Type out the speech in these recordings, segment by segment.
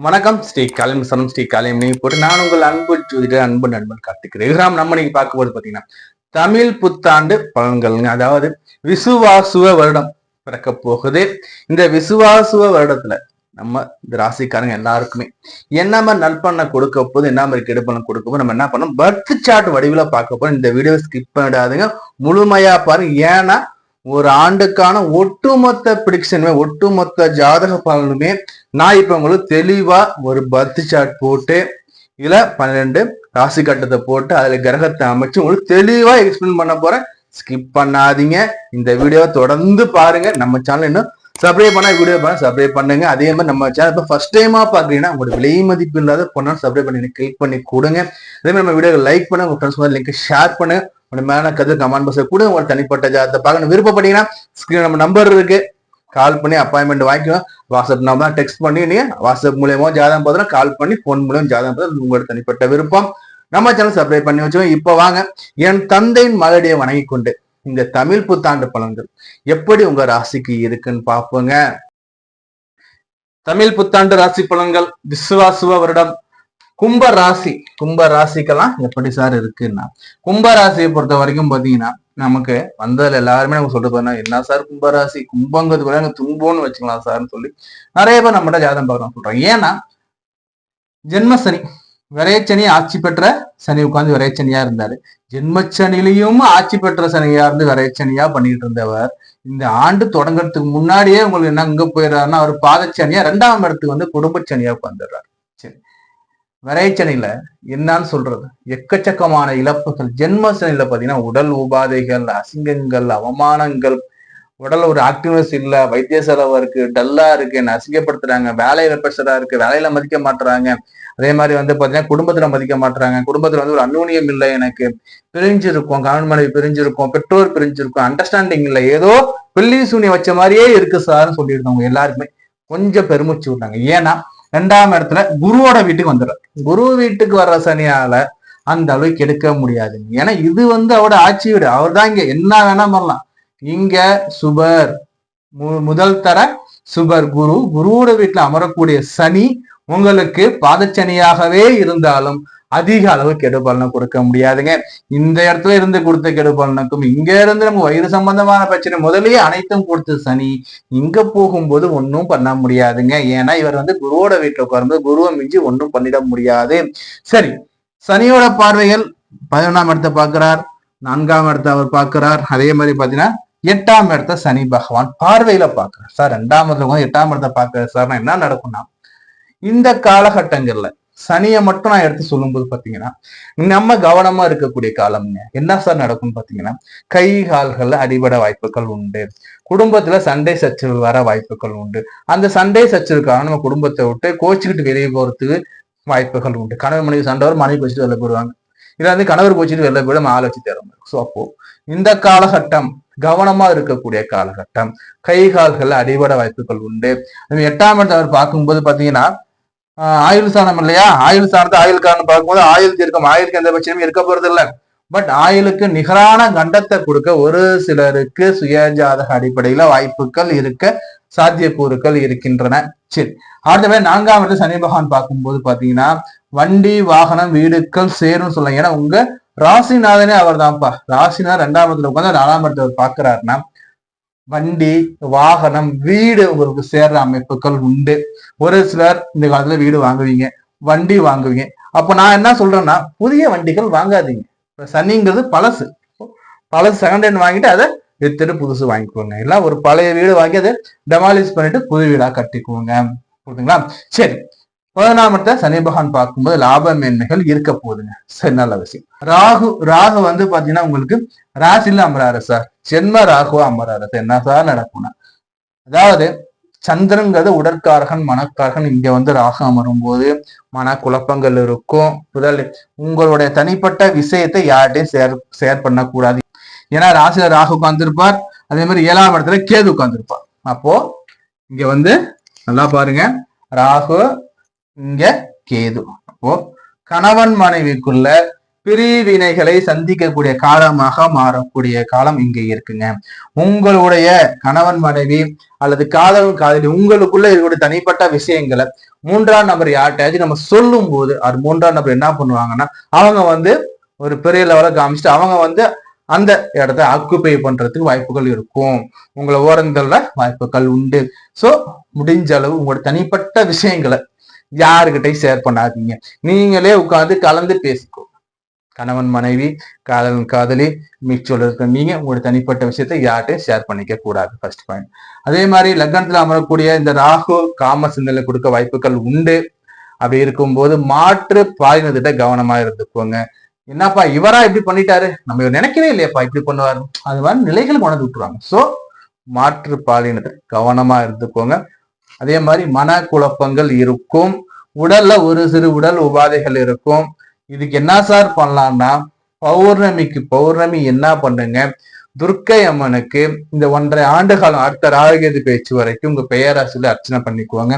வணக்கம் ஸ்ரீ காலிம் சனம் ஸ்ரீ காலிம் நீங்க போட்டு நான் உங்கள் அன்பு ஜோதிடர் அன்பு நண்பன் கார்த்திக் நம்ம நீங்க பார்க்க போது பாத்தீங்கன்னா தமிழ் புத்தாண்டு பலன்கள்ங்க. அதாவது விசுவாசுவ வருடம் பிறக்க போகுது. இந்த விசுவாசுவ வருடத்துல நம்ம இந்த ராசிக்காரங்க எல்லாருக்குமே என்ன மாதிரி நற்பண்ண கொடுக்க போது, என்ன மாதிரி கெடுப்பணம் கொடுக்க போது, நம்ம என்ன பண்ணோம் பர்த் சார்ட் வடிவில பார்க்க போறோம். இந்த வீடியோ ஸ்கிப் பண்ணிடாதுங்க, முழுமையா பாருங்க. ஏன்னா ஒரு ஆண்டுக்கான ஒட்டுமொத்த பிரிடிக்ஷனுமே, ஒட்டுமொத்த ஜாதக பலனுமே நான் இப்ப உங்களுக்கு தெளிவா ஒரு பர்த் சார்ட் போட்டு இதுல 12 ராசி கட்டத்தை போட்டு அதுல கிரகத்தை அமைச்சு உங்களுக்கு தெளிவா எக்ஸ்பிளைன் பண்ண போறேன். ஸ்கிப் பண்ணாதீங்க, இந்த வீடியோவை தொடர்ந்து பாருங்க. நம்ம சேனல் இன்னும் சப்ஸ்கிரைப் பண்ணா வீடியோ பண்ண சப்ஸ்கிரைப் பண்ணுங்க. அதே மாதிரி நம்ம சேனல் இப்போ ஃபர்ஸ்ட் டைமா பாக்குறீங்கன்னா உங்களோட விலை மதிப்பு இல்லாத பொண்ணாலும் சப்ஸ்கிரைப் பண்ணி கிளிக் பண்ணி கொடுங்க. அதே மாதிரி நம்ம வீடியோ லைக் பண்ணுங்க, உங்க ஃப்ரெண்ட்ஸ் லிங்க் ஷேர் பண்ணுங்க. உங்க மேல கருத்து கமெண்ட் பாக்ஸ்ல கூட உங்களோட தனிப்பட்ட ஜாதகத்தை பார்க்கணும் விருப்பப்பட்டீங்கன்னா ஸ்கிரீன் நம்ம நம்பர் இருக்கு, கால் பண்ணி அப்பாயின்மெண்ட் வாங்கிக்கலாம். வாட்ஸ்அப் நம்பர் டெக்ஸ்ட் பண்ணி நீங்க வாட்ஸ்அப் மூலியமா ஜாதகம் பார்த்தா கால் பண்ணி போன் மூலியம் ஜாதகம் பார்த்தா உங்களோட தனிப்பட்ட விருப்பம். நம்ம சேனல் சப்ஸ்கிரைப் பண்ணி வச்சுக்கோங்க. இப்ப வாங்க என் தந்தையின் மகளடியை வணங்கி கொண்டு இந்த தமிழ் புத்தாண்டு பலன்கள் எப்படி உங்க ராசிக்கு இருக்குன்னு பார்ப்போங்க. தமிழ் புத்தாண்டு ராசி பலன்கள் விசுவாசுவ வருடம் கும்ப ராசி. கும்ப ராசிக்கெல்லாம் எப்படி சார் இருக்குன்னா, கும்ப ராசியை பொறுத்த வரைக்கும் பாத்தீங்கன்னா நமக்கு வந்ததுல எல்லாருமே நமக்கு சொல்லிட்டு போனா என்ன சார் கும்பராசி, கும்பங்கிறது கூட துன்பம்னு வச்சுக்கலாம் சார்னு சொல்லி நிறைய பேர் நம்மகிட்ட ஜாதகம் பார்க்கலாம் சொல்றாங்க. ஏன்னா ஜென்மசனி விரைச்சனி ஆட்சி பெற்ற சனி உட்கார்ந்து விரைச்சனியா இருந்தாரு. ஜென்மச்சனிலையும் ஆட்சி பெற்ற சனியா இருந்து விரைச்சனியா பண்ணிட்டு இருந்தவர் இந்த ஆண்டு தொடங்குறதுக்கு முன்னாடியே உங்களுக்கு என்ன இங்க போயிடுறாருன்னா அவர் பாதச்சனியா 2ஆம் இடத்துக்கு வந்து குடும்பச்சனியா உட்காந்துடுறாரு. சரி, விரைச்சனில என்னன்னு சொல்றது, எக்கச்சக்கமான இழப்புகள். ஜென்மசனில பாத்தீங்கன்னா உடல் உபாதைகள், அசிங்கங்கள், அவமானங்கள், உடல் ஒரு ஆக்டிவ்னஸ் இல்ல, வைத்திய செலவு இருக்கு, டல்லா இருக்கு, என்ன அசிங்கப்படுத்துறாங்க, வேலையில பிரஷரா இருக்கு, வேலையில மதிக்க மாட்டுறாங்க. அதே மாதிரி வந்து பாத்தீங்கன்னா குடும்பத்துல மதிக்க மாட்டுறாங்க, குடும்பத்துல வந்து ஒரு அந்நூன்யம் இல்லை, எனக்கு பிரிஞ்சிருக்கும், கணவன் மனைவி பிரிஞ்சிருக்கும், பெற்றோர் பிரிஞ்சிருக்கும், அண்டர்ஸ்டாண்டிங் இல்லை, ஏதோ வெள்ளி சூனியம் வச்ச மாதிரியே இருக்கு சார்னு சொல்லியிருந்தவங்க எல்லாருக்குமே கொஞ்சம் பெருமிச்சு விட்டாங்க. ஏன்னா 2ஆம் இடத்துல குருவோட வீட்டுக்கு வந்துடுறாரு. குரு வீட்டுக்கு வர்ற சனியால அந்த அளவுக்கு எடுக்க முடியாது. ஏன்னா இது வந்து அவரோட ஆட்சி வீடு, அவர் தான் இங்க என்ன வேணா பண்ணலாம். இங்க சுபர் முதல் தர சுபர் குரு, குருவோட வீட்டுல அமரக்கூடிய சனி உங்களுக்கு பாதச்சனியாகவே இருந்தாலும் அதிக அளவு கெடுபலனை கொடுக்க முடியாதுங்க. இந்த இடத்துல இருந்து கொடுத்த கெடுபலனுக்கும் இங்க இருந்து நம்ம வயிறு சம்பந்தமான பிரச்சனை முதலியே அனைத்தும் கொடுத்த சனி இங்க போகும்போது ஒன்னும் பண்ண முடியாதுங்க. ஏன்னா இவர் வந்து குருவோட வீட்டுல உட்காரும்போது குருவை மிஞ்சி ஒன்னும் பண்ணிட முடியாது. சரி, சனியோட பார்வைகள் 11ஆம் இடத்தை பார்க்கிறார், 4ஆம் இடத்தை அவர் பார்க்கிறார். அதே மாதிரி பாத்தீங்கன்னா 8ஆம் இடத்தை சனி பகவான் பார்வையில பாக்குறார். சார் 2ஆம் இடத்துல 8ஆம் இடத்தை பாக்குறாரு சார்னா என்ன நடக்கும்னா, இந்த காலகட்டங்கள்ல சனியை மட்டும் நான் எடுத்து சொல்லும்போது பாத்தீங்கன்னா நம்ம கவனமா இருக்கக்கூடிய காலம்ங்க. என்ன சார் நடக்கும்னு பாத்தீங்கன்னா கை கால்கள்ல அடிபட வாய்ப்புகள் உண்டு, குடும்பத்துல சண்டை சச்சரவு வர வாய்ப்புகள் உண்டு. அந்த சண்டை சச்சரவுக்காக நம்ம குடும்பத்தை விட்டு கோச்சிக்கிட்டு வெளியே போறதுக்கு வாய்ப்புகள் உண்டு. கணவன் மனைவி சண்டை வரும், மனைவி கோச்சிட்டு வெளில போயிடுவாங்க, இதுல வந்து கணவர் கோச்சிட்டு வெளில போயிட ஆள் வச்சு தேரும். ஸோ அப்போ இந்த காலகட்டம் கவனமா இருக்கக்கூடிய காலகட்டம். கை கால்கள்ல அடிபட வாய்ப்புகள் உண்டு. 8ஆம் இடத்தை அவர் பார்க்கும்போது பாத்தீங்கன்னா ஆயுள் சாணம் இல்லையா, ஆயுள் சாணத்தை ஆயுள்காரன் பார்க்கும்போது ஆயுள் தீர்க்கம், ஆயுளுக்கு எந்த பட்சமும் இருக்க போறது இல்லை. பட் ஆயுளுக்கு நிகரான கண்டத்தை கொடுக்க ஒரு சிலருக்கு சுயஜாதக அடிப்படையில வாய்ப்புகள் இருக்க சாத்தியக்கூறுகள் இருக்கின்றன. சரி, அடுத்த 4ஆம் இடத்துல சனி பகவான் பார்க்கும்போது பாத்தீங்கன்னா வண்டி வாகனம் வீடுகள் சேரும் சொல்லுங்க. ஏன்னா உங்க ராசிநாதனே அவர் தான்ப்பா. ராசிநாதன் 2ஆம் இடத்துல உட்காந்து 4ஆம் இடத்துல பாக்குறாருன்னா வண்டி வாகனம் வீடு உங்களுக்கு சேர்ற அமைப்புகள் உண்டு. ஒரு சிலர் இந்த காலத்துல வீடு வாங்குவீங்க, வண்டி வாங்குவீங்க. அப்ப நான் என்ன சொல்றேன்னா புதிய வண்டிகள் வாங்காதீங்க. சனிங்கிறது பழசு, செகண்ட் ஹேண்ட் வாங்கிட்டு அதை வித்துட்டு புதுசு வாங்கிக்கோங்க. இல்ல ஒரு பழைய வீடு வாங்கி அதை டெமாலிஷ் பண்ணிட்டு புது வீடா கட்டிக்குவோங்க. புரியுதுங்களா? சரி, 11ஆம் இடத்தை சனி பகவான் பார்க்கும்போது லாப மேன்மைகள் இருக்க போகுதுங்க. சரி, நல்ல விஷயம். ராகு வந்து பாத்தீங்கன்னா உங்களுக்கு ராசில அமராரு சார், ஜென்ம ராகுவா அமராரு. என்ன சார் நடக்கும்னா, அதாவது சந்திரங்கிறது உடற்காரகன் மனக்காரகன், இங்க வந்து ராகு அமரும் போது மன குழப்பங்கள் இருக்கும். உங்களுடைய தனிப்பட்ட விஷயத்தை யார்கிட்டையும் ஷேர் பண்ணக்கூடாது. ஏன்னா ராசியில ராகு உட்கார்ந்துருப்பார், அதே மாதிரி 7ஆம் இடத்துல கேது உட்கார்ந்துருப்பார். அப்போ இங்க வந்து நல்லா பாருங்க, ராகு இங்க கேது. அப்போ கணவன் மனைவிக்குள்ள பிரிவினைகளை சந்திக்கக்கூடிய காலமாக மாறக்கூடிய காலம் இங்க இருக்குங்க. உங்களுடைய கணவன் மனைவி அல்லது காதல் காதலி உங்களுக்குள்ள இருக்கக்கூடிய தனிப்பட்ட விஷயங்களை மூன்றாம் நபர் யார்கிட்டயாச்சும் நம்ம சொல்லும் போது அது மூன்றாம் நபர் என்ன பண்ணுவாங்கன்னா அவங்க ஒரு பெரிய லெவலில் காமிச்சிட்டு அவங்க அந்த இடத்த ஆக்குப்பை பண்றதுக்கு வாய்ப்புகள் இருக்கும். உங்களை ஓரங்கள்ல வாய்ப்புகள் உண்டு. சோ முடிஞ்ச அளவு உங்களோட தனிப்பட்ட விஷயங்களை யாருக்கிட்டையும் ஷேர் பண்ணாதீங்க. நீங்களே உட்காந்து கலந்து பேசிக்கோ. கணவன் மனைவி காதலன் காதலி மிச்சோல இருக்க நீங்க உங்களோட தனிப்பட்ட விஷயத்தை யார்கிட்டையும் ஷேர் பண்ணிக்க கூடாது. First point. அதே மாதிரி லக்னத்துல அமரக்கூடிய இந்த ராகு காம சிந்தனை கொடுக்க வாய்ப்புகள் உண்டு. அப்படி இருக்கும்போது மாற்று பாலினத்திட்ட கவனமா இருந்துக்கோங்க. என்னப்பா இவரா இப்படி பண்ணிட்டாரு, நம்ம நினைக்கவே இல்லையாப்பா இப்படி பண்ணுவாரு, அது மாதிரி நிலைகள் கொண்டு விட்டுருவாங்க. சோ மாற்று பாலினத்தை கவனமா இருந்துக்கோங்க. அதே மாதிரி மன குழப்பங்கள் இருக்கும். உடல்ல ஒரு சிறு உடல் உபாதைகள் இருக்கும். இதுக்கு என்ன சார் பண்ணலாம்னா பௌர்ணமி என்ன பண்ணுங்க, துர்க்கை அம்மனுக்கு இந்த 1.5 ஆண்டு காலம் அடுத்த ராகுகேது பேச்சு வரைக்கும் உங்க பெயராசில அர்ச்சனை பண்ணிக்குவாங்க.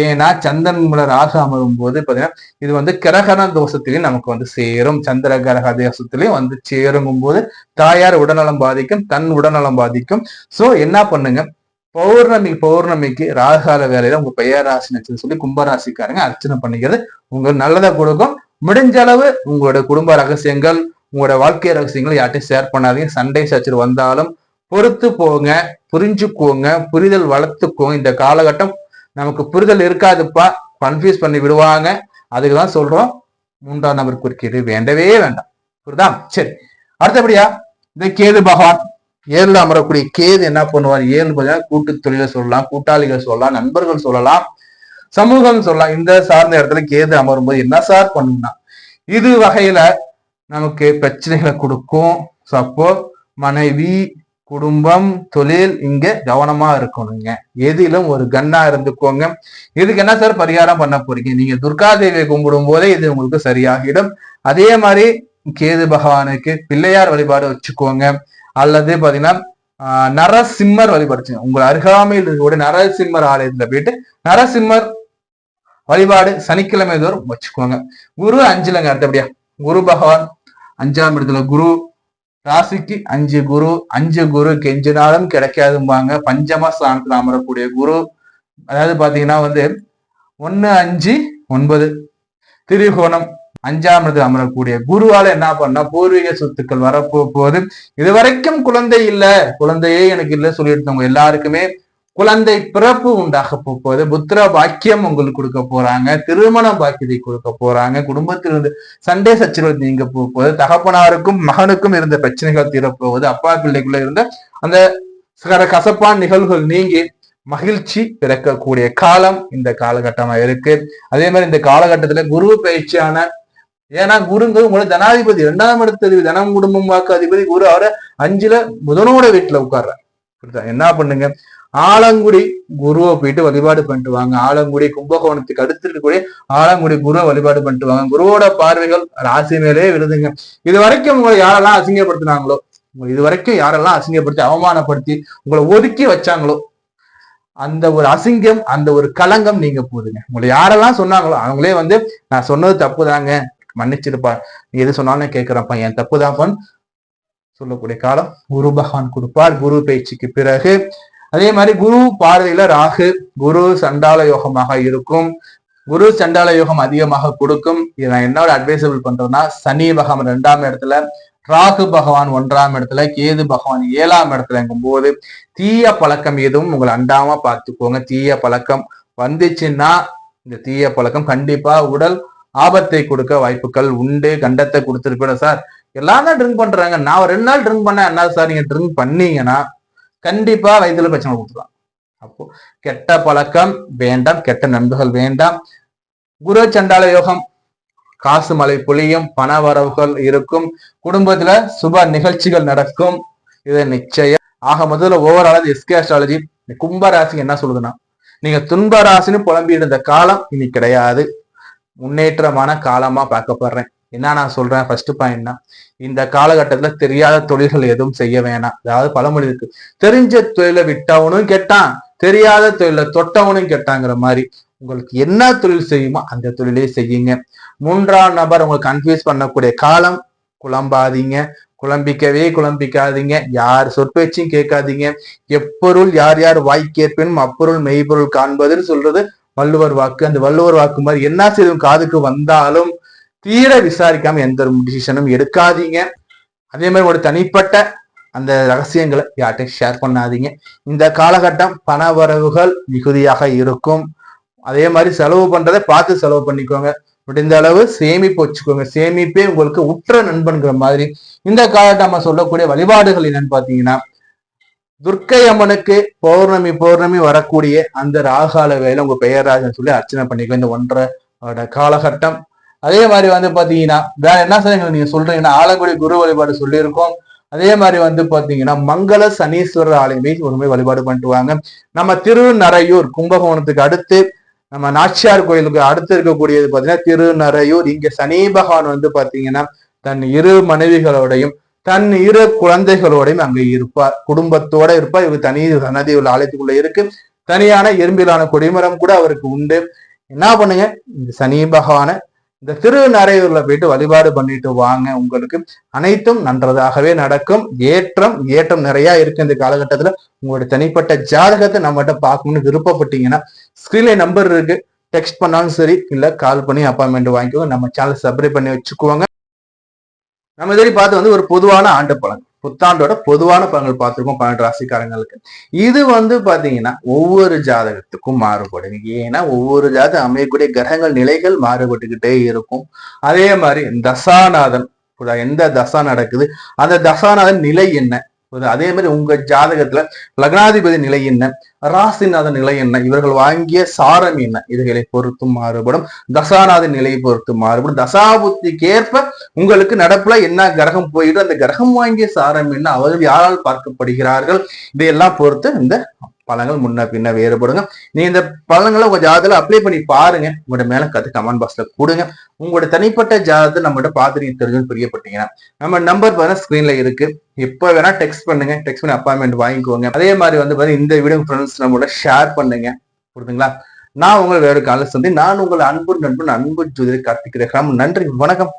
ஏன்னா சந்திரன் மூல ராகு அமரும் போது பாத்தீங்கன்னா இது கிரகண தோஷத்திலையும் நமக்கு சேரும். சந்திர கிரக தோஷத்திலையும் சேருங்கும் போது தாயார் உடல்நலம் பாதிக்கும், தன் உடல்நலம் பாதிக்கும். சோ என்ன பண்ணுங்க, பௌர்ணமிக்கு ராகால வேலையில உங்க பெயராசி நட்சத்திரம் சொல்லி கும்பராசிக்காரங்க அர்ச்சனை பண்ணிக்கிறது உங்களுக்கு நல்லதை கொடுக்கும். முடிஞ்ச அளவு உங்களோட குடும்ப ரகசியங்கள் உங்களோட வாழ்க்கை ரகசியங்களை யார்ட்டையும் ஷேர் பண்ணாதீங்க. சண்டை சச்சரவு வந்தாலும் பொறுத்து போங்க, புரிஞ்சுக்கோங்க, புரிதல் வளர்த்துக்கோங்க. இந்த காலகட்டம் நமக்கு புரிதல் இருக்காதுப்பா, கன்ஃபியூஸ் பண்ணி விடுவாங்க. அதுக்குதான் சொல்றோம், மூன்றாம் நபர் குறுக்கீடு வேண்டவே வேண்டாம். புரியுதா? சரி, அடுத்தபடியா இந்த கேது பகவான் 7ல அமரக்கூடிய கேது என்ன பண்ணுவார்? 7 பார்த்தீங்கன்னா கூட்டு தொழிலை சொல்லலாம், கூட்டாளிகள் சொல்லலாம், நண்பர்கள் சொல்லலாம், சமூகம் சொல்லலாம். இந்த சார்ந்த இடத்துல கேது அமரும் போது என்ன சார் பண்ணுன்னா இது வகையில நமக்கு பிரச்சனைகளை கொடுக்கும். அப்போ மனைவி, குடும்பம், தொழில் இங்க கவனமா இருக்கணுங்க. எதிலும் ஒரு கண்ணா இருந்துக்கோங்க. இதுக்கு என்ன சார் பரிகாரம் பண்ண போறீங்க? நீங்க துர்காதேவியை கும்பிடும் போதே இது உங்களுக்கு சரியாகிடும். அதே மாதிரி கேது பகவானுக்கு பிள்ளையார் வழிபாடு வச்சுக்கோங்க. அல்லது பாத்தீங்கன்னா நரசிம்மர் வழிபாடு, உங்கள் அருகாமையில் இருக்கக்கூடிய நரசிம்மர் ஆலயத்துல போயிட்டு நரசிம்மர் வழிபாடு சனிக்கிழமை தோறும் வச்சுக்கோங்க. குரு 5லங்க. அடுத்தபடியா குரு பகவான் 5ஆம் இடத்துல குரு, ராசிக்கு 5 குரு. 5 குரு கெஞ்சினாலும் கிடைக்காதும்பாங்க. பஞ்சம ஸ்தானத்துல அமரக்கூடிய குரு, அதாவது பாத்தீங்கன்னா 1, 5, 9 திரிகோணம் 5ஆம் இடத்துல அமரக்கூடிய குருவால என்ன பண்ணா பூர்வீக சொத்துக்கள் வரப்போகுது. இது வரைக்கும் குழந்தை இல்ல, குழந்தையே எனக்கு இல்ல சொல்லிட்டு எல்லாருக்குமே குழந்தை பிறப்பு உண்டாக போகுது. புத்திர பாக்கியம் உங்களுக்கு கொடுக்க போறாங்க, திருமண பாக்கியத்தை கொடுக்க போறாங்க, குடும்பத்திலிருந்து சண்டை சச்சரவு நீங்க போகுது, தகப்பனாருக்கும் மகனுக்கும் இருந்த பிரச்சனைகள் தீரப்போகுது, அப்பா பிள்ளைக்குள்ள இருந்த அந்த கசப்பான நிகழ்வுகள் நீங்கி மகிழ்ச்சி பிறக்கக்கூடிய காலம் இந்த காலகட்டமா இருக்கு. அதே மாதிரி இந்த காலகட்டத்துல குரு பயிற்சியான, ஏன்னா குருங்கிறது உங்களோட ஜனாதிபதி, 2ஆம் இடத்து தனம் குடும்பம் வாக்கு அதிபதி குரு. அவரை 5ல புதனோட வீட்டுல உட்கார்ற. என்ன பண்ணுங்க, ஆலங்குடி குருவை போயிட்டு வழிபாடு பண்ணிட்டு வாங்க. ஆலங்குடி கும்பகோணத்துக்கு அடுத்து இருக்கக்கூடிய ஆலங்குடி குருவை வழிபாடு பண்ணிட்டு வாங்க. குருவோட பார்வைகள் ராசி மேலே விழுதுங்க. இது வரைக்கும் உங்களை யாரெல்லாம் அசிங்கப்படுத்தினாங்களோ, இது வரைக்கும் யாரெல்லாம் அசிங்கப்படுத்தி அவமானப்படுத்தி உங்களை ஒதுக்கி வச்சாங்களோ, அந்த ஒரு அசிங்கம், அந்த ஒரு களங்கம் நீங்க போதுங்க. உங்களை யாரெல்லாம் சொன்னாங்களோ அவங்களே நான் சொன்னது தப்புதாங்க, மன்னிச்சிருப்பா, நீ எது சொன்னாலும் கேட்கிறப்பா, என் தப்புதான்ப்பான்னு சொல்லக்கூடிய காலம் குரு பகவான் கொடுப்பார் குரு பயிற்சிக்கு பிறகு. அதே மாதிரி குரு பார்வையில ராகு, குரு சண்டால யோகமாக இருக்கும். குரு சண்டால யோகம் அதிகமாக கொடுக்கும். இதை நான் என்னோட அட்வைசபிள் பண்றேன்னா, சனி பகவான் 2ஆம் இடத்துல, ராகு பகவான் 1ஆம் இடத்துல, கேது பகவான் 7ஆம் இடத்துலங்கும் போது தீய பழக்கம் எதுவும் உங்களை அண்டாம பார்த்துக்கோங்க. தீய பழக்கம் வந்துச்சுன்னா இந்த தீய பழக்கம் கண்டிப்பா உடல் ஆபத்தை கொடுக்க வாய்ப்புகள் உண்டு. கண்டத்தை கொடுத்துருப்பேன் சார், எல்லாம் தான் ட்ரிங்க் பண்றாங்க, நான் ஒரு 2 நாள் ட்ரிங்க் பண்ணேன், என்ன சார் நீங்க ட்ரிங்க் பண்ணீங்கன்னா கண்டிப்பா வயிற்றுல பிரச்சனை கொடுத்துலாம். அப்போ கெட்ட பழக்கம் வேண்டாம், கெட்ட நண்பர்கள் வேண்டாம். குரு சண்டால யோகம், காசு மழை பொழியும், பண வரவுகள் இருக்கும், குடும்பத்துல சுப நிகழ்ச்சிகள் நடக்கும். இது நிச்சயம். ஆக முதல்ல ஓவரால் எஸ்கே அஸ்ட்ராலஜி கும்பராசி என்ன சொல்லுதுன்னா, நீங்க துன்ப ராசின்னு புலம்பி இருந்த காலம் இனி கிடையாது, முன்னேற்றமான காலமா பார்க்கப்படுறேன். என்ன நான் சொல்றேன், ஃபர்ஸ்ட் பாயிண்ட்னா இந்த காலகட்டத்துல தெரியாத தொழில்கள் எதுவும் செய்ய வேணாம். அதாவது பழமொழி இருக்கு, தெரிஞ்ச தொழிலை விட்டவனும் கெட்டான், தெரியாத தொழிலை தொட்டவனும் கெட்டாங்கிற மாதிரி உங்களுக்கு என்ன தொழில் செய்யுமோ அந்த தொழிலே செய்யுங்க. 3ஆம் நபர் உங்களுக்கு கன்ஃபியூஸ் பண்ணக்கூடிய காலம். குழம்பாதீங்க, குழம்பிக்காதீங்க, யார் சொற்பேச்சும் கேட்காதீங்க. எப்பொருள் யார் யார் வாய்க்கேற்பேனும் அப்பொருள் மெய்ப்பொருள் காண்பதுன்னு சொல்றது வள்ளுவர் வாக்கு. அந்த வள்ளுவர் வாக்கு மாதிரி என்ன செய்யும் காதுக்கு வந்தாலும் தீர விசாரிக்காம எந்த ஒரு டிசிஷனும் எடுக்காதீங்க. அதே மாதிரி ஒரு தனிப்பட்ட அந்த ரகசியங்களை யார்கிட்டையும் ஷேர் பண்ணாதீங்க. இந்த காலகட்டம் பண வரவுகள் மிகுதியாக இருக்கும். அதே மாதிரி செலவு பண்றதை பார்த்து செலவு பண்ணிக்கோங்க. முடிந்த அளவு சேமிப்பு வச்சுக்கோங்க. சேமிப்பே உங்களுக்கு உற்ற நண்பன்கிற மாதிரி. இந்த காலகட்டம் நம்ம சொல்லக்கூடிய வழிபாடுகள் என்னன்னு பாத்தீங்கன்னா, துர்க்கை அம்மனுக்கு பௌர்ணமி வரக்கூடிய அந்த ராகால வேலை உங்க பெயராஜன்னு சொல்லி அர்ச்சனை பண்ணிக்கோ இந்த 1.5 காலகட்டம். அதே மாதிரி பாத்தீங்கன்னா வேற என்ன செய்யுங்க நீங்க சொல்றீங்கன்னா, ஆலங்குடி குரு வழிபாடு சொல்லியிருக்கோம். அதே மாதிரி பாத்தீங்கன்னா மங்கள சனீஸ்வரர் ஆலயம் ஒரு வழிபாடு பண்ணிட்டு வாங்க. நம்ம திருநறையூர் கும்பகோணத்துக்கு அடுத்து நம்ம நாச்சியார் கோயிலுக்கு அடுத்து இருக்கக்கூடியது பாத்தீங்கன்னா திருநறையூர். இங்க சனி பகவான் பாத்தீங்கன்னா தன் 2 மனைவிகளோடையும் தன் 2 குழந்தைகளோடையும் அங்க இருப்பார். குடும்பத்தோட இருப்பார். இவர் தனி சன்னதி உள்ள ஆலயத்துக்குள்ள இருக்கு. தனியான எறும்பிலான கொடிமரம் கூட அவருக்கு உண்டு. என்ன பண்ணுங்க, இந்த சனி பகவான இந்த திருநறையூர்ல போயிட்டு வழிபாடு பண்ணிட்டு வாங்க. உங்களுக்கு அனைத்தும் நன்றதாகவே நடக்கும். ஏற்றம் நிறைய இருக்கு இந்த காலகட்டத்துல. உங்களுடைய தனிப்பட்ட ஜாதகத்தை நம்மகிட்ட பார்க்கணும்னு விருப்பப்பட்டீங்கன்னா ஸ்கிரீன்ல நம்பர் இருக்கு, டெக்ஸ்ட் பண்ணாலும் சரி, இல்ல கால் பண்ணி அப்பாயின்மெண்ட் வாங்கிக்கோங்க. நம்ம சேனல் சப்ஸ்கிரைப் பண்ணி வச்சுக்குவாங்க. நம்ம இதுவரை பார்த்து ஒரு பொதுவான ஆண்டு பலன், புத்தாண்டோட பொதுவான பலன்கள் பார்த்திருக்கோம் 12 ராசிக்காரங்களுக்கு. இது பாத்தீங்கன்னா ஒவ்வொரு ஜாதகத்துக்கும் மாறுபடும். ஏன்னா ஒவ்வொரு ஜாதகம் அமையக்கூடிய கிரகங்கள் நிலைகள் மாறுபட்டுக்கிட்டே இருக்கும். அதே மாதிரி தசாநாதன் எந்த தசா நடக்குது, அந்த தசாநாதன் நிலை என்ன, அதே மாதிரி உங்க ஜாதகத்துல லக்னாதிபதி நிலை என்ன, ராசிநாதன் நிலை என்ன, இவர்கள் வாங்கிய சாரம் என்ன, இதுகளை பொறுத்து மாறுபடும். தசாநாதன் நிலையை பொறுத்து மாறுபடும். தசாபுத்திக்கு ஏற்ப உங்களுக்கு நடப்புல என்ன கிரகம் போயிடும், அந்த கிரகம் வாங்கிய சாரம் என்ன, அவர்கள் யாரால் பார்க்கப்படுகிறார்கள், இதையெல்லாம் பொறுத்து இந்த பலன்கள் முன்ன பின்ன வேறுபடுங்க. நீங்க இந்த பலன்களை உங்க ஜாதகத்துல அப்ளை பண்ணி பாருங்க. உங்களோட மேல கத்து கமெண்ட் பாக்ஸ்ல கொடுங்க. உங்களோட தனிப்பட்ட ஜாதகத்தை நம்மகிட்ட பார்த்து தெரிஞ்சுன்னு பிரியப்பட்டீங்கன்னா நம்ம நம்பர் பாருங்க ஸ்கிரீன்ல இருக்கு. எப்ப வேணா டெக்ஸ்ட் பண்ணுங்க. டெக்ஸ்ட் பண்ணி அப்பாயின்மெண்ட் வாங்கிக்கோங்க. அதே மாதிரி பாருங்க இந்த வீடியோ ஃப்ரெண்ட்ஸ் நம்மளோட ஷேர் பண்ணுங்க. புரியுதுங்களா? நான் உங்களை வேறு கால சந்தி. நான் உங்கள் அன்பு நண்பன் அன்பு ஜோதிடர் கார்த்திக் ரேகாராம். நன்றி, வணக்கம்.